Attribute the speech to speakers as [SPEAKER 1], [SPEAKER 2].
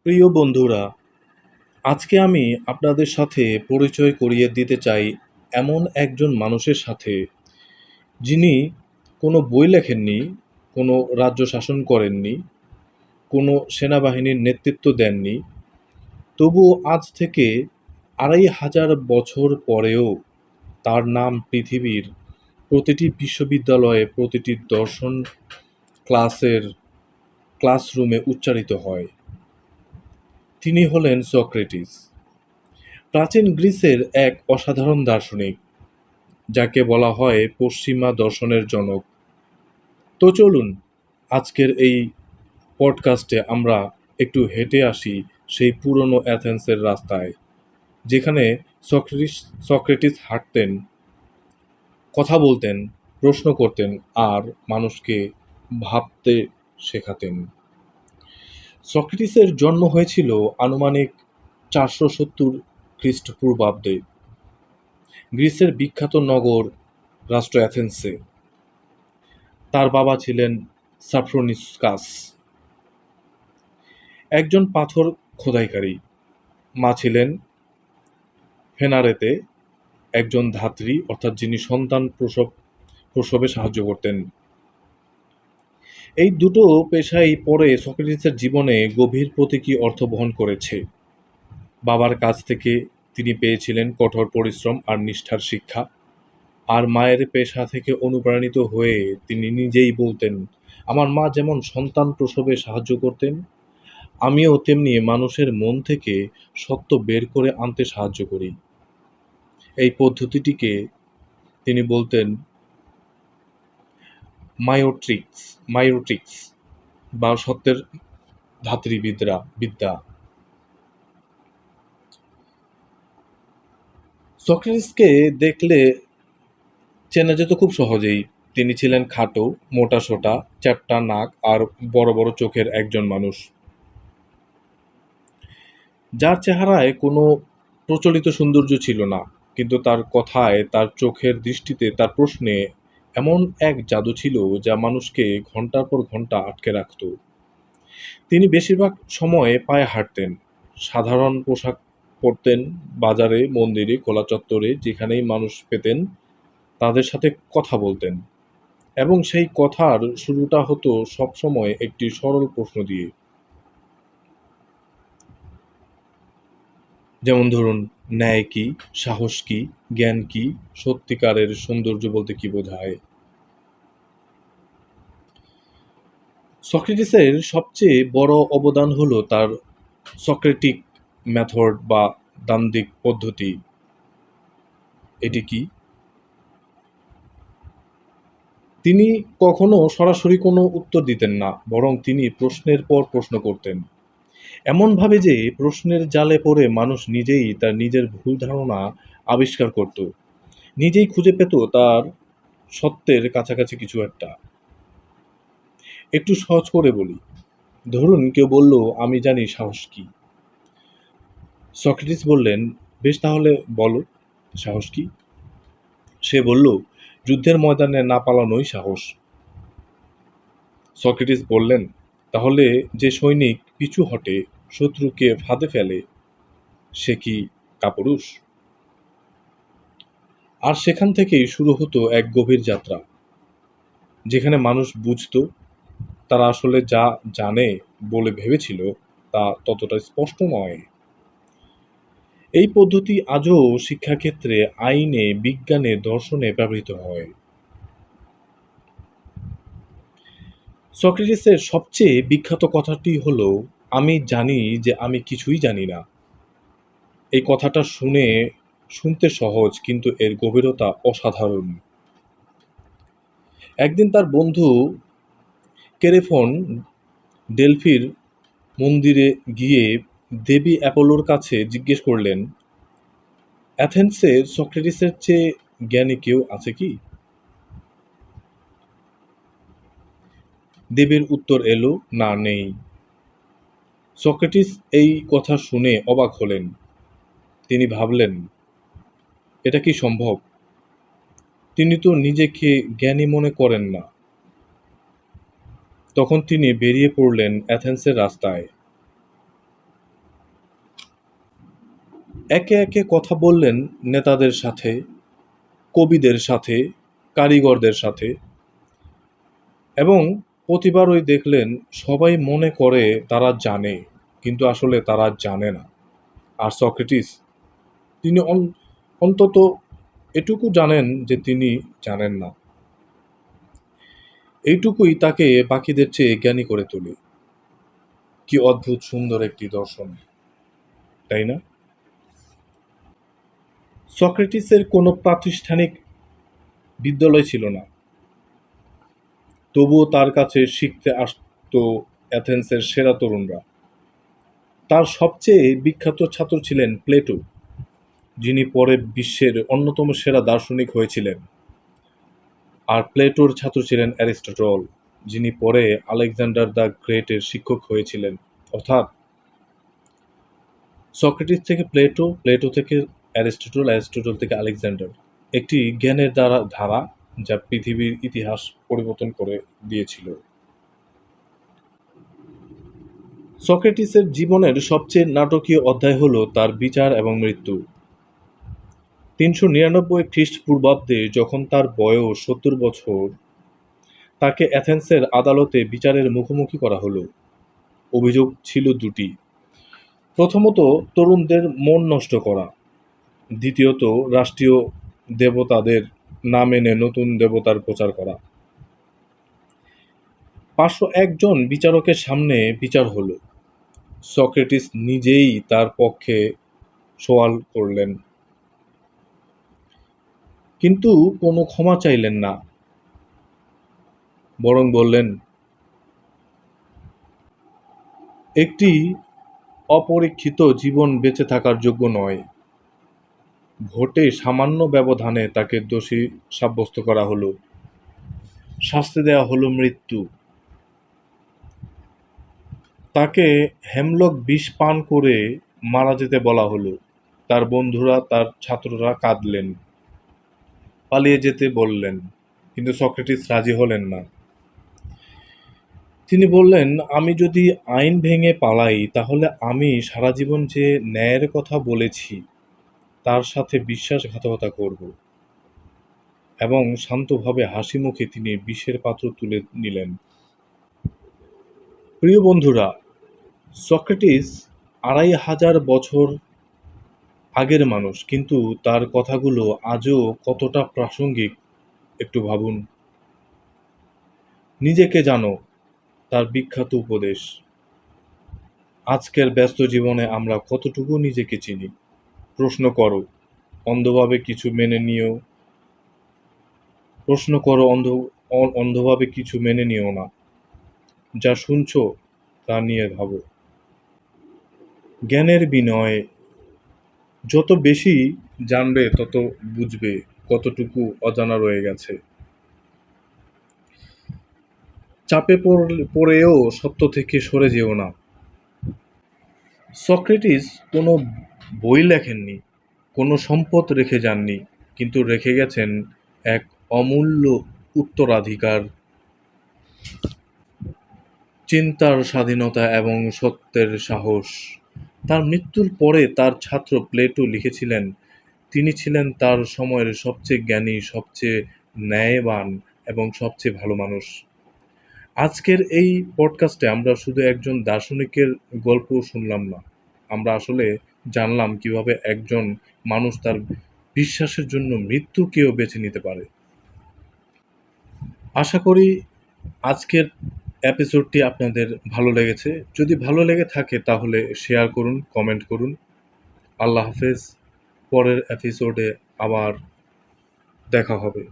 [SPEAKER 1] প্রিয় বন্ধুরা, আজকে আমি আপনাদের সাথে পরিচয় করিয়ে দিতে চাই এমন একজন মানুষের সাথে, যিনি কোনো বই লেখেননি, কোনো রাজ্য শাসন করেননি, কোনো সেনাবাহিনীর নেতৃত্ব দেননি। তবুও আজ থেকে ২,৫০০ বছর পরেও তার নাম পৃথিবীর প্রতিটি বিশ্ববিদ্যালয়ে, প্রতিটি দর্শন ক্লাসের ক্লাসরুমে উচ্চারিত হয়। তিনি হলেন সক্রেটিস। প্রাচীন গ্রিসের এক অসাধারণ দার্শনিক, যাকে বলা হয় পশ্চিমা দর্শনের জনক। তো চলুন, আজকের এই পডকাস্টে আমরা একটু হেঁটে আসি সেই পুরনো অ্যাথেন্সের রাস্তায়, যেখানে সক্রেটিস সক্রেটিস হাঁটতেন, কথা বলতেন, প্রশ্ন করতেন আর মানুষকে ভাবতে শেখাতেন। সক্রেটিসের জন্ম হয়েছিল আনুমানিক ৪৭০ খ্রিস্টপূর্বাব্দে গ্রিসের বিখ্যাত নগর রাষ্ট্র অ্যাথেন্সে। তার বাবা ছিলেন সাফ্রোনিসকাস, একজন পাথর খোদাইকারী। মা ছিলেন ফেনারেতে, একজন ধাত্রী, অর্থাৎ যিনি সন্তান প্রসবে সাহায্য করতেন। এই দুটো পেশাই পরে সক্রেটিসের জীবনে গভীর প্রতীকী অর্থ বহন করেছে। বাবার কাছ থেকে তিনি পেয়েছিলেন কঠোর পরিশ্রম আর নিষ্ঠার শিক্ষা, আর মায়ের পেশা থেকে অনুপ্রাণিত হয়ে তিনি নিজেই বলতেন, আমার মা যেমন সন্তান প্রসবে সাহায্য করতেন, আমিও তেমনি মানুষের মন থেকে সত্য বের করে আনতে সাহায্য করি। এই পদ্ধতিটিকে তিনি বলতেন মায়োট্রিক্স মায়োট্রিক্স বা সত্যের বিদ্যা। সক্রেটিসকে দেখলে চেনা যেত খুব সহজেই। তিনি ছিলেন খাটো, মোটা-সোটা, চ্যাপ্টা নাক আর বড় বড় চোখের একজন মানুষ, যার চেহারায় কোনো প্রচলিত সৌন্দর্য ছিল না। কিন্তু তার কথায়, তার চোখের দৃষ্টিতে, তার প্রশ্নে এমন এক জাদু ছিল যা মানুষকে ঘন্টার পর ঘন্টা আটকে রাখত। তিনি বেশিরভাগ সময় পায়ে হাঁটতেন, সাধারণ পোশাক পরতেন, বাজারে, মন্দিরে, খোলা চত্বরে যেখানেই মানুষ পেতেন তাদের সাথে কথা বলতেন। এবং সেই কথার শুরুটা হতো সবসময় একটি সরল প্রশ্ন দিয়ে। যেমন ধরুন, ন্যায় কি, সাহস কি, জ্ঞান কি, সত্যিকারের সৌন্দর্য বলতে কি বোঝায়? সক্রেটিসের সবচেয়ে বড় অবদান হলো তার সক্রেটিক মেথড বা দ্বান্দ্বিক পদ্ধতি। এটি কি? তিনি কখনো সরাসরি কোনো উত্তর দিতেন না, বরং তিনি প্রশ্নের পর প্রশ্ন করতেন। এমনভাবে যে প্রশ্নের জালে পড়ে মানুষ নিজেই তার নিজের ভুল ধারণা আবিষ্কার করত, নিজেই খুঁজে পেত তার সত্যের কাছাকাছি কিছু একটা। একটু সহজ করে বলি। ধরুন কেউ বলল, আমি জানি সাহস কি। সক্রেটিস বললেন, বেশ, তাহলে বলো সাহস কি? সে বলল, যুদ্ধের ময়দানে না পালানোই সাহস। সক্রেটিস বললেন, তাহলে যে সৈনিক পিছু হটে, শত্রুকে ফাঁদে ফেলে, সে কি কাপুরুষ? আর সেখান থেকেই শুরু হতো এক গভীর যাত্রা, যেখানে মানুষ বুঝত তারা আসলে যা জানে বলে ভেবেছিল তা ততটা স্পষ্ট নয়। এই পদ্ধতি আজও শিক্ষাক্ষেত্রে, আইনে, বিজ্ঞানে, দর্শনে ব্যবহৃত হয়। সক্রেটিসের সবচেয়ে বিখ্যাত কথাটি হলো, আমি জানি যে আমি কিছুই জানি না। এই কথাটা শুনতে সহজ, কিন্তু এর গভীরতা অসাধারণ। একদিন তার বন্ধু কেরেফোন ডেলফির মন্দিরে গিয়ে দেবী অ্যাপোলোর কাছে জিজ্ঞেস করলেন, অ্যাথেন্সে সক্রেটিসের চেয়ে জ্ঞানী কেউ আছে কি? দেবীর উত্তর এলো, না, নেই। সক্রেটিস এই কথা শুনে অবাক হলেন। তিনি ভাবলেন, এটা কি সম্ভব? তিনি তো নিজেকে জ্ঞানী মনে করেন না। তখন তিনি বেরিয়ে পড়লেন অ্যাথেন্সের রাস্তায়। একে একে কথা বললেন নেতাদের সাথে, কবিদের সাথে, কারিগরদের সাথে, এবং প্রতিবারই দেখলেন সবাই মনে করে তারা জানে, কিন্তু আসলে তারা জানে না। আর সক্রেটিস, তিনি অন্তত এটুকু জানেন যে তিনি জানেন না। এইটুকুই তাকে বাকিদের চেয়ে জ্ঞানী করে তোলে। কি অদ্ভুত সুন্দর একটি দর্শন, তাই না? সক্রেটিসের কোনো প্রাতিষ্ঠানিক বিদ্যালয় ছিল না, তবুও তার কাছে শিখতে আসত অ্যাথেন্সের সেরা তরুণরা। তার সবচেয়ে বিখ্যাত ছাত্র ছিলেন প্লেটো, যিনি পরে বিশ্বের অন্যতম সেরা দার্শনিক হয়েছিলেন। আর প্লেটোর ছাত্র ছিলেন অ্যারিস্টটল, যিনি পরে আলেকজান্ডার দ্য গ্রেটের শিক্ষক হয়েছিলেন। অর্থাৎ সক্রেটিস থেকে প্লেটো, প্লেটো থেকে অ্যারিস্টটল, অ্যারিস্টটল থেকে আলেকজান্ডার। একটি জ্ঞানের ধারা যা পৃথিবীর ইতিহাস পরিবর্তন করে দিয়েছিল। সক্রেটিসের জীবনের সবচেয়ে নাটকীয় অধ্যায় হল তার বিচার এবং মৃত্যু। ৩৯৯ খ্রিস্টপূর্বাব্দে যখন তার বয়স ৭০ বছর, তাকে অ্যাথেন্সের আদালতে বিচারের মুখোমুখি করা হলো। অভিযোগ ছিল দুটি: প্রথমত, তরুণদের মন নষ্ট করা; দ্বিতীয়ত, রাষ্ট্রীয় দেবতাদের না মেনে নতুন দেবতার প্রচার করা। ৫০১ জন বিচারকের সামনে বিচার হলো। সক্রেটিস নিজেই তার পক্ষে সওয়াল করলেন, কিন্তু কোনো ক্ষমা চাইলেন না, বরং বললেন, একটি অপরীক্ষিত জীবন বেঁচে থাকার যোগ্য নয়। ভোটে সামান্য ব্যবধানে তাকে দোষী সাব্যস্ত করা হলো। শাস্তি দেওয়া হলো মৃত্যু। তাকে হেমলক বিষ পান করে মারা যেতে বলা হলো। তার বন্ধুরা, তার ছাত্ররা কাঁদলেন, পালিয়ে যেতে বললেন, কিন্তু সক্রেটিস রাজি হলেন না। তিনি বললেন, আমি যদি আইন ভেঙে পালাই, তাহলে আমি সারা জীবন যে ন্যায়ের কথা বলেছি তার সাথে বিশ্বাসঘাতকতা করব। এবং শান্তভাবে হাসি মুখে তিনি বিষের পাত্র তুলে নিলেন। প্রিয় বন্ধুরা, সক্রেটিস ২৫০০ বছর আগের মানুষ, কিন্তু তার কথাগুলো আজও কতটা প্রাসঙ্গিক একটু ভাবুন। নিজেকে জানো, তার বিখ্যাত উপদেশ। আজকের ব্যস্ত জীবনে আমরা কতটুকু নিজেকে চিনি? প্রশ্ন করো, অন্ধভাবে কিছু মেনে নিও। প্রশ্ন করো, অন্ধভাবে কিছু মেনে নিও না। যা শুনছো তা নিয়ে ভাবো। জ্ঞানের বিনয়, যত বেশি জানবে তত বুঝবে কতটুকু অজানা রয়ে গেছে। চাপে পড়েও সত্য থেকে সরে যেও না। সক্রেটিস কোনো বই লেখেননি, কোনো সম্পদ রেখে যাননি, কিন্তু রেখে গেছেন এক অমূল্য উত্তরাধিকার: চিন্তার স্বাধীনতা এবং সত্যের সাহস। তার মৃত্যুর পরে তার ছাত্র প্লেটো লিখেছিলেন, তিনি ছিলেন তার সময়ের সবচেয়ে জ্ঞানী, সবচেয়ে ন্যায়বান এবং সবচেয়ে ভালো মানুষ। আজকের এই পডকাস্টে আমরা শুধু একজন দার্শনিকের গল্প শুনলাম না, আমরা আসলে জানলাম কিভাবে একজন মানুষ তার বিশ্বাসের জন্য মৃত্যুকেও বেছে নিতে পারে। আশা করি আজকের এপিসোডটি আপনাদের ভালো লেগেছে। যদি ভালো লেগে থাকে তাহলে শেয়ার করুন, কমেন্ট করুন। আল্লাহ হাফেজ। পরের এপিসোডে আবার দেখা হবে।